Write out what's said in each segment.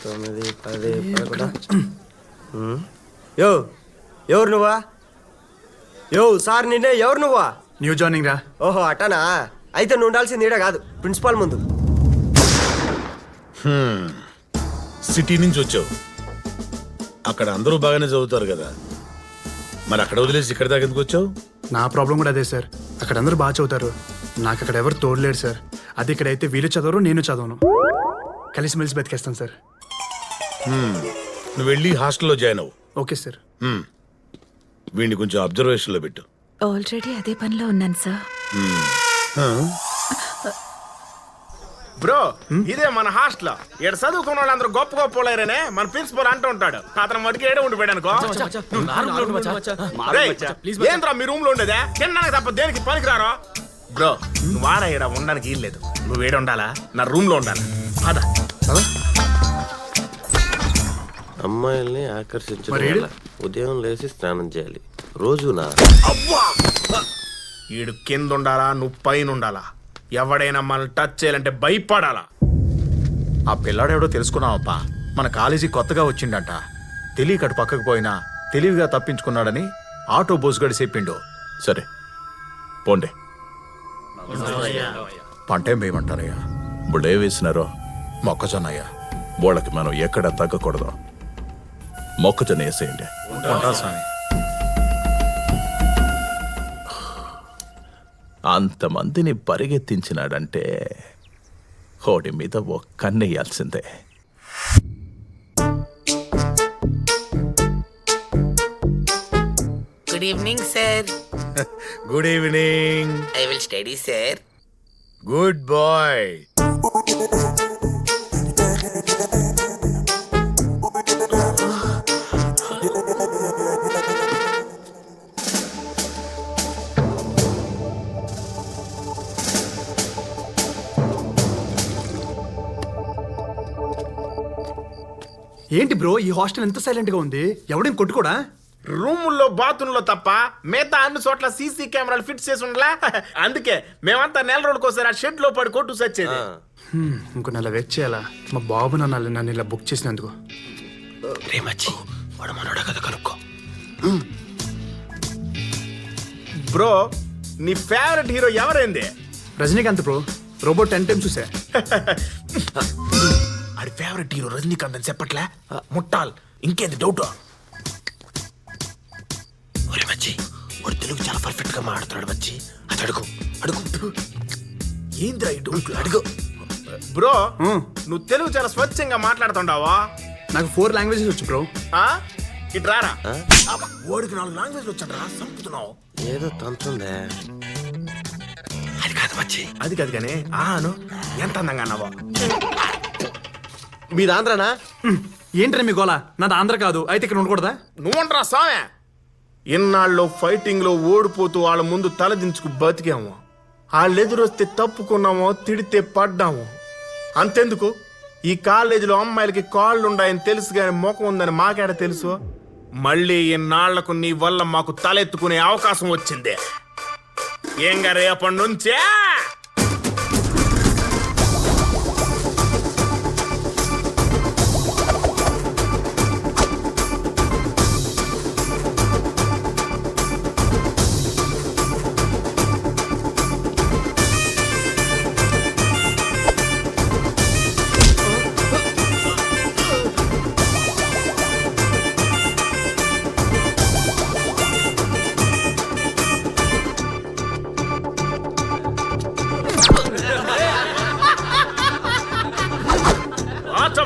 9, 10, 11. యో ఎవరు నువ్వా? యో సార్ నిన్నే, ఎవరు నువ్వా? న్యూ జాయినింగ్ రా. ఓహో అటనా? అయితే నువ్వు ఉండాల్సింది ఈడ కాదు, ప్రిన్సిపాల్ ముందు. సిటీ నుంచి వచ్చావు, అక్కడ అందరూ బాగానే చదువుతారు కదా, మరి అక్కడ వదిలేసి ఇక్కడ దాకా ఎందుకు వచ్చావు? నా ప్రాబ్లం కూడా అదే సార్. అక్కడ అందరూ బాగా చదువుతారు, నాకు అక్కడ ఎవరు తోడలేరు సార్. అది ఇక్కడైతే వీళ్ళు చదవరు, నేను చదవను. కలిసిమెలిసి బతికేస్తాను సార్. నువ్వు వెళ్ళి హాస్టల్లో జాయిన్ అవ్వు. Okay sir. వీడిని కొంచెం అబ్జర్వేషన్లో పెట్టు. ఆల్రెడీ అదే పనిలో ఉన్నాను సార్. బ్రో ఇదే మన హాస్టల్. ఇక్కడ చదువుకున్న వాళ్ళందరూ గొప్ప గొప్ప వాళ్ళనే మన ప్రిన్సిపల్ అంటూ ఉంటాడు. అతను మటుకు ఏడే ఉండిపోయాడు అనుకో. ఏంద్రా మీ రూమ్ లో ఉండేదే? తినడానికి తప్ప దేనికి పనికిరారో. బ్రో నువ్వు వారా ఇక్కడ ఉండడానికి ఏం లేదు, నువ్వు ఏడ ఉండాలా? నా రూమ్ లో ఉండాలి. అదా అమ్మాయిల్ని ఆకర్షించడం వల్ల ఉదయం లేచి స్నానం చేయాలి రోజునా? అవ్వా ఈడు కింద ఉండాలా, నువ్వు పైన ఉండాలా. ఎవడైనా మనల్ని టచ్ చేయాలంటే భయపడాలా. ఆ పిల్లాడెవడో తెలుసుకున్నావప్పా. మన కాలేజీ కొత్తగా వచ్చిండంట. తెలియకటు పక్కకు పోయినా తెలివిగా తప్పించుకున్నాడని ఆటో బోసుగడి చెప్పిండు. సరే పోండే. పంటేం వేయమంటారయ్యా? బుడే వేసినారో మొక్కజొన్నయ్యా. వాళ్ళకి మనం ఎక్కడ తగ్గకూడదు, మొక్కజొన్న వేసేయండి. ఉంటా స్వామి. అంతమందిని పరిగెత్తించినాడంటే హోడి మీద ఒక్కన్నేయాల్సిందే. Good evening, sir. Good evening. I will study, sir. Good boy. ఏంటి బ్రో ఈ హాస్టల్ ఎంత సైలెంట్ గా ఉంది? ఎవడేం కొట్టుకోడా? రూముల్లో బాత్రూంలో తప్ప మిగతా అన్ని చోట్ల సీసీ కెమెరాలు ఫిట్ చేసి ఉండలా. అందుకే మేమంతా నెల రోజులకోసారి ఆ షెడ్ లో పడి కొట్టు సచ్చేది. ఇంకో నెల వెయిట్ చేయాలా? మా బాబు నన్ను ఇలా బుక్ చేసినందుకు. బ్రో నీ ఫేవరెట్ హీరో ఎవరైంది? రజనీకాంత్ బ్రో. రోబోట్ 10 times చూసా. ఆడి ఫేవరెట్ హీరో రజనీకాంత్ అని చెప్పట్లే ముట్టాల్. ఇంకేంది డౌట్? ఒరే మచ్చి వాడు తెలుగు చాలా పర్ఫెక్ట్ గా మాట్లాడుతున్నాడు మచ్చి. అది అడుగు అడుగు. ఏంద్రా ఈ డౌట్? అడుగు బ్రో. నువ్వు తెలుగు చాలా స్వచ్ఛంగా మాట్లాడుతుండావా? నాకు 4 languages వచ్చు బ్రో. ఇటు రారా. ఓడికి 4 లాంగ్వేజ్లు వచ్చాడరా, సంపుతున్నావు. ఏదో తంతుందే. అది కాదు మచ్చి, అది కాదు కానీ ఆను ఎంత అందంగా అన్నావా. మీరు ఆంధ్రానా? ఏంటనే మీ గోలా? నాది ఆంధ్ర కాదు, అయితే ఇక్కడ ఉండకూడదా? నువ్వంటరా సామె. ఇన్నాళ్ళు ఫైటింగ్ లో ఓడిపోతూ వాళ్ళ ముందు తలదించుకు బతికాము. వాళ్ళు ఎదురొస్తే తప్పుకున్నామో, తిడితే పడ్డాము. అంతెందుకు ఈ కాలేజీలో అమ్మాయిలకి కాళ్ళు ఉన్నాయని తెలుసు కానీ ముఖం ఉందని మాకేడ తెలుసు. మళ్ళీ ఇన్నాళ్లకు నీ వల్ల మాకు తలెత్తుకునే అవకాశం వచ్చింది. ఏంగా రేపటి నుంచే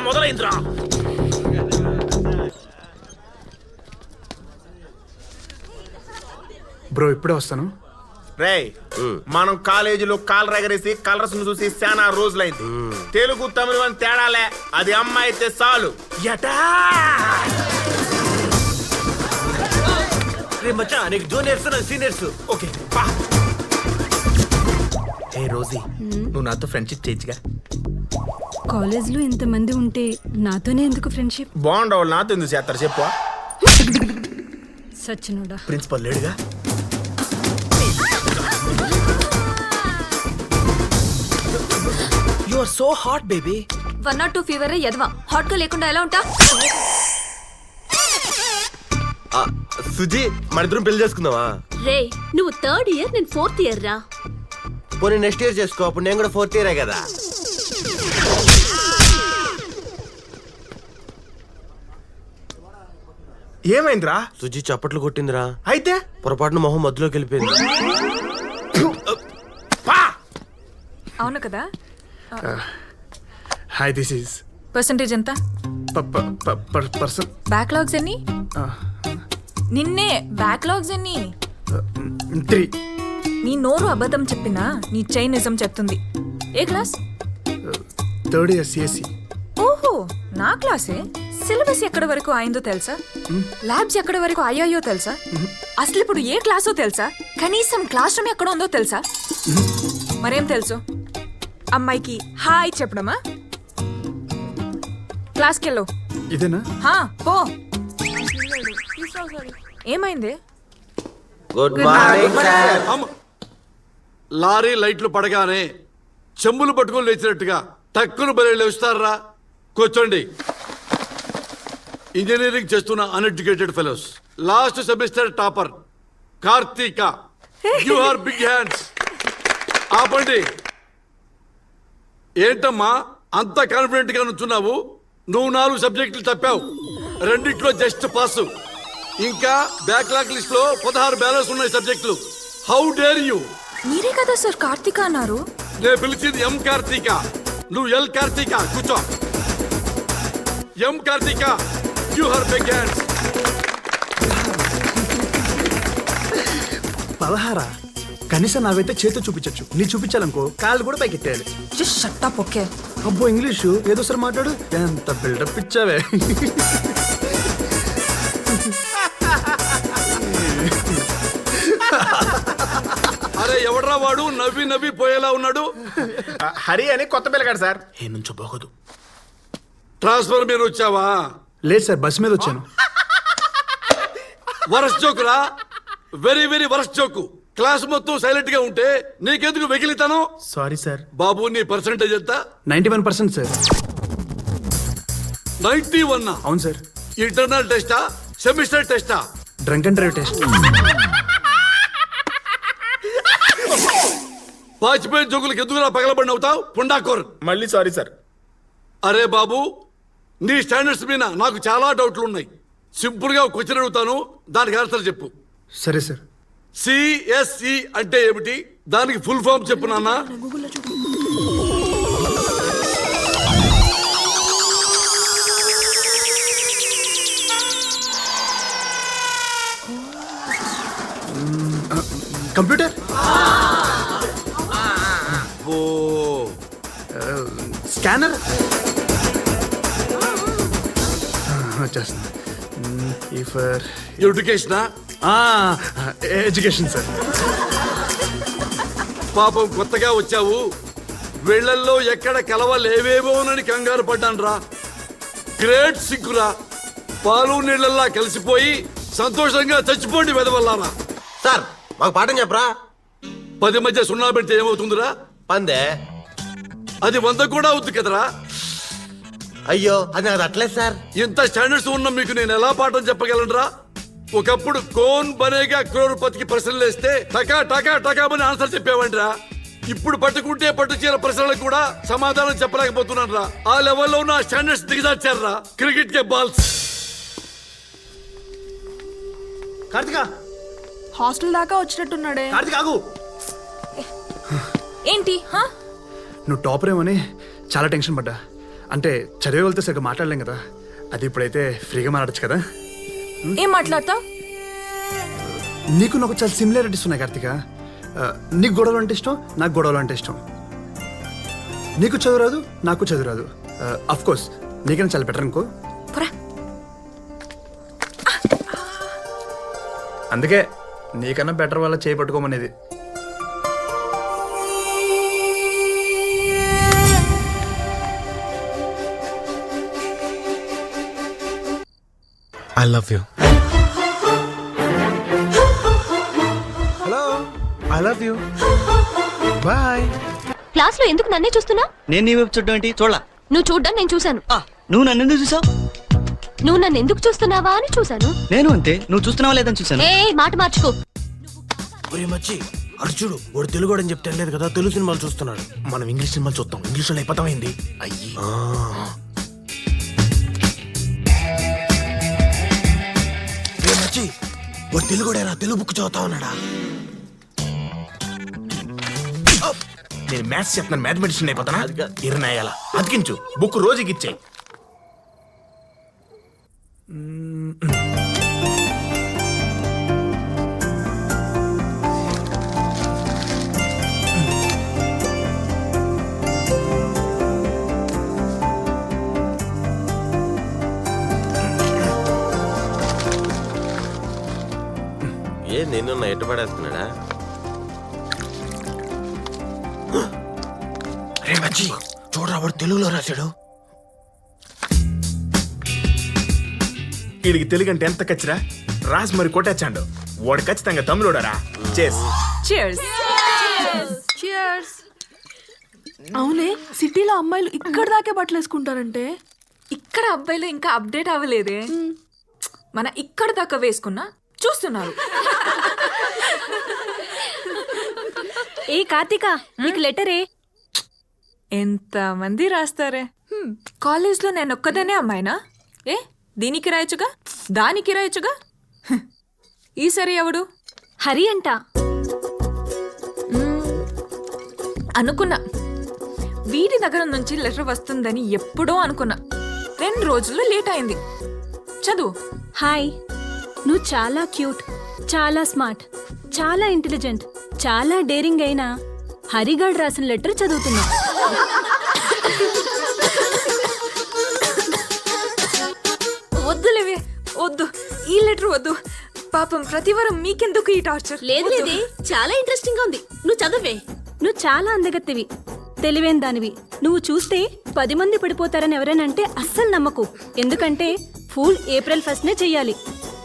మొదలైందిరా. బ్రో ఇప్పుడే వస్తాను. రేయ్ మనం కాలేజీలో కాలర్ ఎగరేసి కలర్స్ ను చూసి చాలా రోజులైంది. తెలుగు తమిళ అని తేడాలే, అది అమ్మాయి అయితే చాలు. నీకు జూనియర్స్ సీనియర్స్. ఓకే ఏ రోజీ, నువ్వు నాతో ఫ్రెండ్షిప్ చేయొచ్చుగా. కాలేజ్లో ఇంతమంది ఉంటే నాతోనే ఎందుకు ఫ్రెండ్షిప్? బాగుండ వాళ్ళు నాతో ఎందుకు చేస్తారు చెప్పు. సచ్చినోడా. ప్రిన్సిపల్ లేడుగా. You are so hot, baby. 102 fever ఎదవా హాట్ గా లేకుండా ఎలా ఉంటా? సుజీ మన ఇద్దరం పెళ్లి చేసుకుందామా? రే నువ్వు 3rd ఇయర్ నేను 4th ఇయర్ రా. పోనీ నెక్స్ట్ ఇయర్ చేసుకో, అప్పుడు నేను కూడా 4th ఇయరే కదా. ఏమైందిరా? సుజీ చప్పట్లు కొట్టిందిరా. అయితే పొరపాటున మొహం మధ్యలోకి వెళ్ళిపోయింది. అవును కదా? హాయ్ దిస్ ఈస్ పర్సంటేజ్ ఎంత? పర్సన్ బ్యాక్లాగ్స్ ఎన్ని? నిన్నే బ్యాక్లాగ్స్ ఎన్ని? 3. నీ నోరు అబద్ధం చెప్పినా నీ చైన్ నిజం చెప్తుంది. ఏ క్లాస్? 3rd year CSE. ఓహో నా క్లాసే. సిలబస్ ఎక్కడి వరకు అయిందో తెలుసా? ల్యాబ్స్ ఎక్కడి వరకు అయ్యాయో తెలుసా? అసలు ఇప్పుడు ఏ క్లాసో తెలుసా? కనీసం క్లాస్ రూమ్ ఎక్కడ ఉందో తెలుసా? మరేం తెలుసు? అమ్మాయికి హాయ్ చెప్పడమా? క్లాస్కి వెళ్ళు. ఇదేనా? హా పో. ఏమైంది? Good morning sir. లారీ లైట్లు పడగానే చెంబులు పట్టుకొని లేచినట్టుగా టక్కును బలి లేస్తారా? కూర్చోండి. ఇంజనీరింగ్ చేస్తున్న uneducated fellows, last semester topper Karthika, you are big hands. ఆపండి. ఏంటమ్మా అంత కాన్ఫిడెంట్ గా నుంచున్నావు? నువ్వు 4 సబ్జెక్టులు తప్పావు, 2 జస్ట్ పాస్. ఇంకా బ్యాక్లాగ్ లిస్ట్ లో 16 బ్యాలెన్స్ ఉన్నాయి సబ్జెక్టులు. How dare you? మీరే కదా సార్ కార్తీక అన్నారు. నేను పిలిచింది ఎం కార్తీక, నువ్వు ఎల్ కార్తీక. కూర్చో. M Karthika, you are big hands. 16. కనీసం నావైతే చేతి చూపించచ్చు, నీ చూపించాలనుకో కాళ్ళు కూడా పైకి ఎత్తేయాలి. Just shut up okay. అబ్బో ఇంగ్లీషు ఏదో సార్ మాట్లాడు. ఎంత బిల్డప్ ఇచ్చావే. అరే ఎవడ్రా వాడు నవ్వి నవ్వి పోయేలా ఉన్నాడు? హరి అని కొత్త పిల్లగాడు సార్. ఏ నుంచో బాగోదు. ట్రాన్స్ఫర్ మీద వచ్చావా? లేదు సార్ బస్ మీద వచ్చాను. వరస్ట్ జోకురా, very very worst joke. Class మొత్తం సైలెంట్ గా ఉంటే నీకెందుకు వెకిలితాను? Sorry sir. బాబు నీ పర్సంటేజ్ ఎంత? 91% సార్. 91? అవును సార్. ఇంటర్నల్ టెస్టా సెమిస్టర్ టెస్టా? Drunk and drive test. Vajpayee జోకులకు ఎందుకురా పగలబడి అవుతావు పుండాకోర్? మళ్ళీ సారీ సార్. అరే బాబు, నీ స్టాండర్డ్స్ మీద నాకు చాలా డౌట్లు ఉన్నాయి. సింపుల్ గా క్వశ్చన్ అడుగుతాను, దానికి ఆన్సర్ చెప్పు. సరే సార్. సిఎస్ఈ అంటే ఏమిటి? దానికి ఫుల్ ఫామ్ చెప్పు నాన్న. కంప్యూటర్. ఓ స్కానర్. వచ్చేస్తుంది. ఈ ఫర్ ఎడ్యుకేషనా? Education sir. పాపం కొత్తగా వచ్చావు, వీళ్ళల్లో ఎక్కడ కలవలేవేమోనని కంగారు పడ్డాను రా. గ్రేట్ సిగ్గురా. పాలు నీళ్ళల్లా కలిసిపోయి సంతోషంగా చచ్చిపోండి వెదవల్లారా. సార్ మాకు పాఠం చెప్పరా? 10 మధ్య 0 పెడితే ఏమవుతుందిరా? పందే. అది 100 కూడా అవుతుంది కదరా. అయ్యో అది నాకు అట్లేదు సార్. ఇంత స్టాండర్డ్స్ ఉన్న మీకు నేను ఎలా పాఠం చెప్పగలనురా? ఒకప్పుడు కోన్ బనేగా క్రోర్పతికి ప్రశ్నలు వేస్తే టకా టకా టకామని ఆన్సర్ చెప్పేవండిరా. ఇప్పుడు పట్టుకుంటే పట్టు చీర ప్రశ్నలకు కూడా సమాధానం చెప్పలేకపోతున్నాను రా. ఆ లెవెల్లో ఉన్న స్టాండర్డ్స్ దిగజార్చారా. క్రికెట్ కే బాల్స్. కార్తిక. హాస్టల్ దాకా వచ్చినట్టున్నాడే. కార్తిక ఆగు. ఏంటి? నువ్వు టాపర్ ఏమని చాలా టెన్షన్ పడ్డా. అంటే చదివే వెళ్తే సరిగ్గా మాట్లాడలేం కదా, అది ఇప్పుడైతే ఫ్రీగా మాట్లాడచ్చు కదా. ఏం మాట్లాడతావు? నీకు నాకు చాలా సిమిలారిటీస్ ఉన్నాయి కార్తిక. నీకు గొడవలు అంటే ఇష్టం, నాకు గొడవలు అంటే ఇష్టం. నీకు చదువు రాదు, నాకు చదువు రాదు. అఫ్ కోర్స్ నీకైనా చాలా బెటర్ అనుకో. అందుకే నీకన్నా బెటర్ వల్ల చేయి పట్టుకోమనేది. I love you. Hello I love you. Bye. Class లో ఎందుకు నన్నే చూస్తున్నా? నేను నీ వైపు చూడడం ఏంటి? చూడలా. నువ్వు చూడ్డం నేను చూశాను. నువ్వు నన్ను ఎందుకు చూసావు? నువ్వు నన్ను ఎందుకు చూస్తున్నావా అని చూశాను. నేను అంతే, నువ్వు చూస్తున్నావా లేదని చూసాను. ఏ మాట మార్చుకో. ఒరే మచ్చి అర్జుడు వాడు తెలుగు అని చెప్తే లేదు కదా, తెలుగు సినిమాలు చూస్తున్నాడు. మనం ఇంగ్లీష్ సినిమాలు చూస్తాం, ఇంగ్లీష్ లో అయిపోతామైంది. అయ్యి మచ్చి వాడు తెలుగుడేనా, తెలుగు బుక్ చదువుతా ఉన్నాడా? నేను మ్యాథ్స్ చెప్తున్నాను, మ్యాథమెటిషియన్ అయిపోతానా? ఇరనాయాల అతికించు, బుక్ రోజుకి ఇచ్చాయి. ఏ నేను ఎట్టు పడేస్తున్నాడా? రే మచ్చి చూడరా, వాడు తెలుగులో రాశాడు. వీడికి తెలుగు అంటే ఎంత కచ్చిరా, రాసి మరి కొట్టేచ్చాడు. వాడు ఖచ్చితంగా తమిళోడరా. చేస్ చియర్స్. అవునే, సిటీలో అమ్మాయిలు ఇక్కడ దాకే బట్టలు వేసుకుంటారంటే ఇక్కడ అబ్బాయిలు ఇంకా అప్డేట్ అవ్వలేదే. మన ఇక్కడ దాకా వేసుకున్నా చూస్తున్నారు. ఏ కార్తీక, నీకు లెటరే. ఎంత మంది రాస్తారే. కాలేజ్లో నేను ఒక్కదానే అమ్మాయినా? ఏ దీనికి రాయొచ్చుగా, దానికి రాయొచ్చుగా. ఈసారి ఎవడు? హరి అంట. అనుకున్నా వీడి దగ్గర నుంచి లెటర్ వస్తుందని ఎప్పుడో అనుకున్నా. 2 రోజుల్లో లేట్ అయింది. చదువు. హాయ్, నువ్వు చాలా క్యూట్, చాలా స్మార్ట్, చాలా ఇంటెలిజెంట్, చాలా డేరింగ్ అయినా హరిగాడ్ రాసిన లెటర్ చదువుతున్నా. వద్దులేవే, వద్దు, ఈ లెటర్ వద్దు. పాపం ప్రతివారం మీకెందుకు ఈ టార్చర్? లేదు లేదే, చాలా ఇంట్రెస్టింగ్ గా ఉంది. నువ్వు చదవే. నువ్వు చాలా అందగత్తివి, తెలివైన దానివి. నువ్వు చూస్తే 10 మంది పడిపోతారని ఎవరైనా అంటే అస్సలు నమ్మకు. ఎందుకంటే ఫూల్ ఏప్రిల్ 1నే చెయ్యాలి,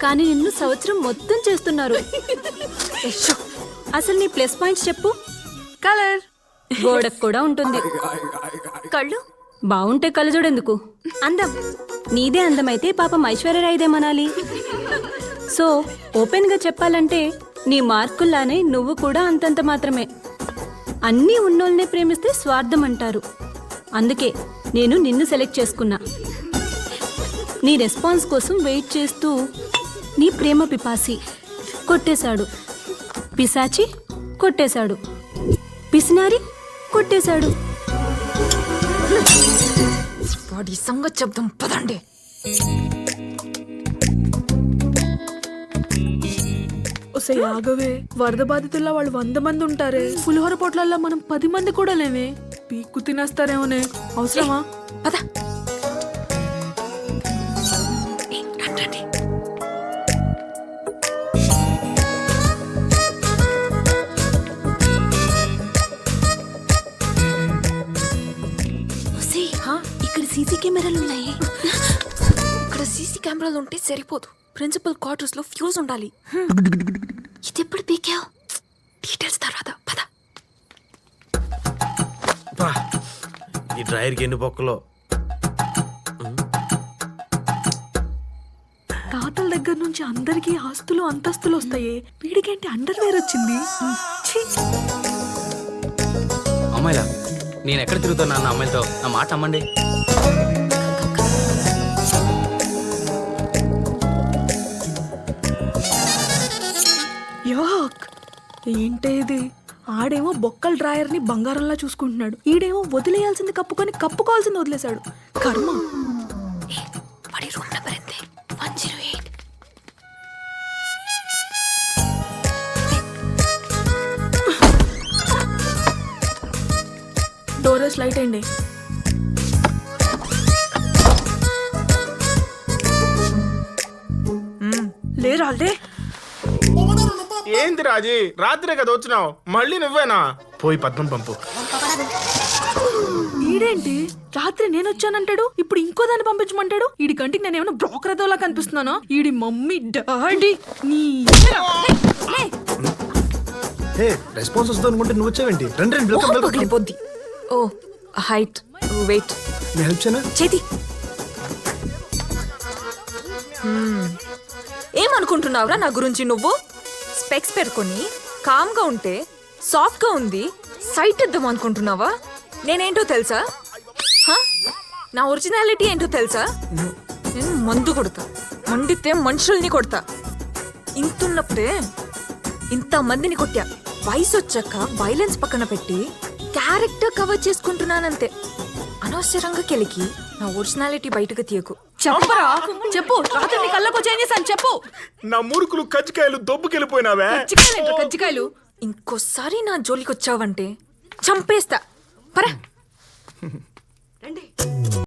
కానీ నిన్ను సంవత్సరం మొత్తం చేస్తున్నారు. అసలు నీ ప్లస్ పాయింట్స్ చెప్పు. కలర్ గోడకు కూడా ఉంటుంది. కళ్ళు బాగుంటే కళ్ళజోడెందుకు? అందం. నీదే అందమైతే పాపం ఐశ్వర్యరాయిదేమనాలి. సో ఓపెన్ గా చెప్పాలంటే నీ మార్కుల్లానే నువ్వు కూడా అంతంత మాత్రమే. అన్నీ ఉన్నోళ్ళనే ప్రేమిస్తే స్వార్థం అంటారు. అందుకే నేను నిన్ను సెలెక్ట్ చేసుకున్నా. నీ రెస్పాన్స్ కోసం వెయిట్ చేస్తూ నీ ప్రేమ పిపాసి కొట్టేశాడు, పిశాచి కొట్టేశాడు, పిసినారి కొట్టేశాడు. వాడి సంగతి చెప్దాం పదండి. ఒసే ఆగవే, వరద బాధితుల్లో వాళ్ళు 100 మంది ఉంటారే. పులిహోర పొట్లల్లో మనం 10 మంది కూడా లేవే. పీక్కు తినేస్తారేమోనే. అవసరమా? పద. ఇక్కడ సీసీ కెమెరాలు ఉన్నాయి. ఇక్కడ సీసీ కెమెరాలు ఉంటే సరిపోదు, ప్రిన్సిపల్ క్వార్టర్స్ లో ఫ్యూజ్ ఉండాలి. ఇది ఎప్పుడు పీకావు? డీటెయిల్స్ తర్వాత పద. ఈ డ్రైవర్కి ఎన్ని బొక్కలో. తాతల దగ్గర నుంచి అందరికీ ఆస్తులు అంతస్తులు వస్తాయి. వీడికేంటి అండర్వేర్ వచ్చింది? ఛీ! అమ్మాయిలా నేను ఎక్కడ తిరుగుతున్నా అన్న అమ్మాయిలతో నా మాట అమ్మండి. యాక్! ఏంటే ఇది? ఆడేమో బొక్కల డ్రాయర్ ని బంగారంలా చూసుకుంటున్నాడు, ఈడేమో వదిలేయాల్సింది కప్పుకొని కప్పుకోవాల్సింది వదిలేశాడు. కర్మ. వాడి రూమ్ నెంబర్ ఎంత? 108. డోరేస్ లైట్ అయింది. లేరా అల్దే? ఏంది రాజీ, రాత్రే కదా వచ్చినావు, మళ్ళీ నువ్వేనా? పోయి పద్మం పంపు. ఈడేంటి రాత్రి నేను వచ్చానంటాడు, ఇప్పుడు ఇంకో దాన్ని పంపించమంటాడు. ఈడి కంటికి నేను ఏమైనా బ్రోకర్ అదోలా కనిపిస్తున్నానా? ఈడి మమ్మీ డాడీ నీ రెస్పాన్స్ వస్తుంది అనుకుంటే నువ్వు వచ్చావేంటి? రండి రండి, వెల్కమ్ వెల్కమ్. పగిలిపోద్ది. ఓ హైట్, నువ్వు వెయిట్. నేను హెల్ప్ చేయనా? చేతి ఏమనుకుంటున్నావురా నా గురించి నువ్వు? స్పెక్స్ పెట్టుకొని కామ్గా ఉంటే సాఫ్ట్గా ఉంది సైట్ ఇద్దాం అనుకుంటున్నావా? నేనేంటో తెలుసా? హ? నా ఒరిజినాలిటీ ఏంటో తెలుసా? నేను మందు కొడతా, మండితే మనుషుల్ని కొడతా. ఇంతున్నప్పుడే ఇంతమందిని కొట్టా. వయసు వచ్చాక వైలెన్స్ పక్కన పెట్టి క్యారెక్టర్ కవర్ చేసుకుంటున్నానంతే. అనవసరంగా కెలికి నా ఒరిజినాలిటీ బయటకు తీయకు. చెప్పరా చెప్పు. రాత్రి నీ కళ్ళకు చేంజ్ చేశాను చెప్పు. నా మురుకులు కజ్జికాయలు దొబ్బుకెళ్ళిపోయినావే. కజ్జికాయలు కజ్జికాయలు. ఇంకోసారి నా జోలికి వచ్చావంటే చంపేస్తా. పరా.